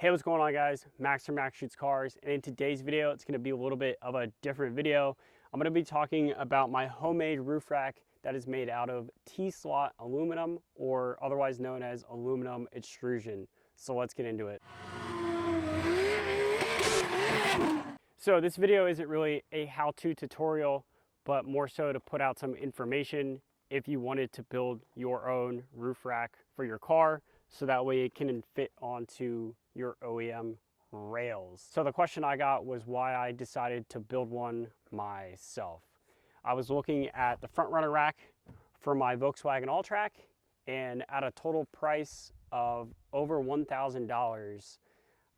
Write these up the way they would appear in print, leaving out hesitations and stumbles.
Hey, what's going on, guys? Max from Max Shoots Cars, and in today's video it's going to be a little bit of a different video. I'm going to be talking about my homemade roof rack that is made out of T-slot aluminum, or otherwise known as aluminum extrusion. So let's get into it. So this video isn't really a how-to tutorial, but more so to put out some information if you wanted to build your own roof rack for your car, so that way it can fit onto your OEM rails. So the question I got was why I decided to build one myself. I was looking at the front runner rack for my Volkswagen Alltrack, and at a total price of over $1,000,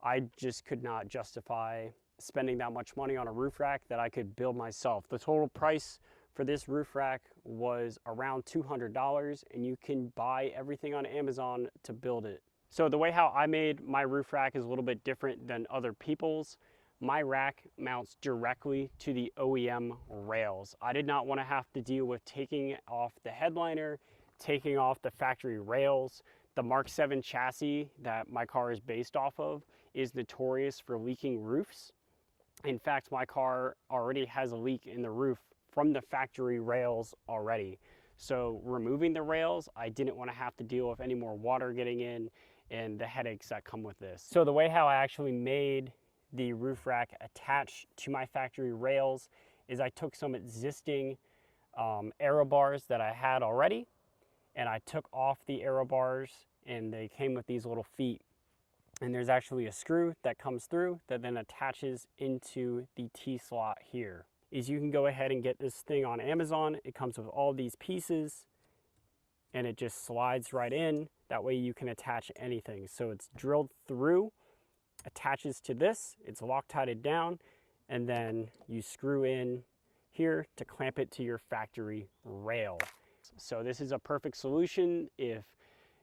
I just could not justify spending that much money on a roof rack that I could build myself. The total price for this roof rack was around $200, and you can buy everything on Amazon to build it. So the way how I made my roof rack is a little bit different than other people's. My rack mounts directly to the OEM rails. I did not want to have to deal with taking off the headliner, taking off the factory rails. The Mark 7 chassis that my car is based off of is notorious for leaking roofs. In fact, my car already has a leak in the roof from the factory rails already. So removing the rails, I didn't want to have to deal with any more water getting in and the headaches that come with this. So the way how I actually made the roof rack attached to my factory rails is I took some existing aero bars that I had already, and I took off the aero bars, and they came with these little feet. And there's actually a screw that comes through that then attaches into the T-slot here. Is you can go ahead and get this thing on Amazon. It comes with all these pieces, and it just slides right in. That way you can attach anything. So it's drilled through, attaches to this, it's Loctited down, and then you screw in here to clamp it to your factory rail. So this is a perfect solution if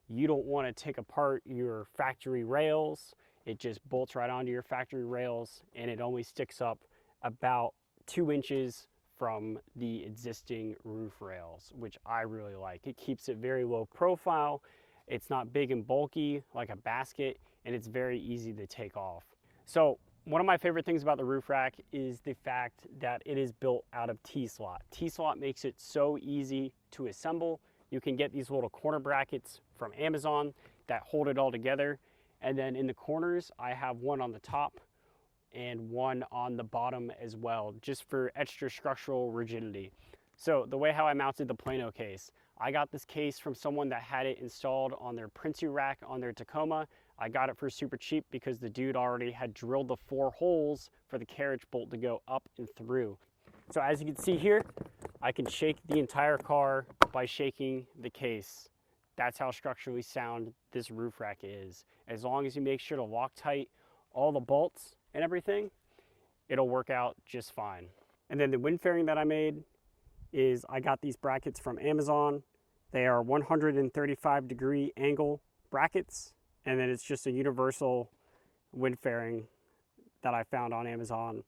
you don't want to take apart your factory rails. It just bolts right onto your factory rails, and it only sticks up about 2 inches from the existing roof rails, which I really like. It keeps it very low profile. It's not big and bulky like a basket, and it's very easy to take off. So one of my favorite things about the roof rack is the fact that it is built out of T-slot. T-slot makes it so easy to assemble. You can get these little corner brackets from Amazon that hold it all together. And then in the corners, I have one on the top and one on the bottom as well, just for extra structural rigidity. So the way how I mounted the Plano case, I got this case from someone that had it installed on their Princey rack on their Tacoma. I got it for super cheap because the dude already had drilled the 4 holes for the carriage bolt to go up and through. So as you can see here, I can shake the entire car by shaking the case. That's how structurally sound this roof rack is. As long as you make sure to lock tight all the bolts and everything, it'll work out just fine. And then the wind fairing that I made is I got these brackets from Amazon. They are 135-degree angle brackets, and then it's just a universal wind fairing that I found on Amazon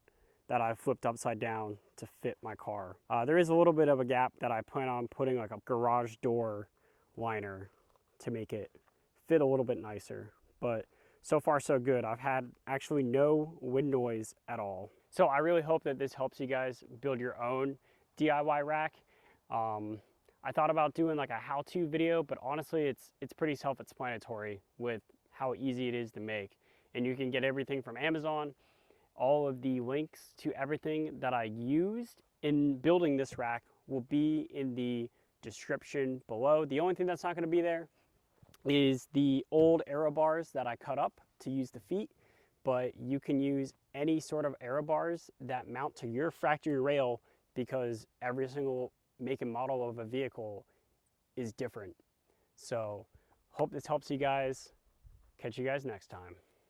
that I flipped upside down to fit my car. There is a little bit of a gap that I plan on putting like a garage door liner to make it fit a little bit nicer, but so far so good. I've had actually no wind noise at all. So I really hope that this helps you guys build your own DIY rack. I thought about doing like a how-to video, but honestly it's pretty self-explanatory with how easy it is to make. And you can get everything from Amazon. All of the links to everything that I used in building this rack will be in the description below. The only thing that's not going to be there is the old aero bars that I cut up to use the feet, but you can use any sort of aero bars that mount to your factory rail, because every single make and model of a vehicle is different. So hope this helps you guys. Catch you guys next time.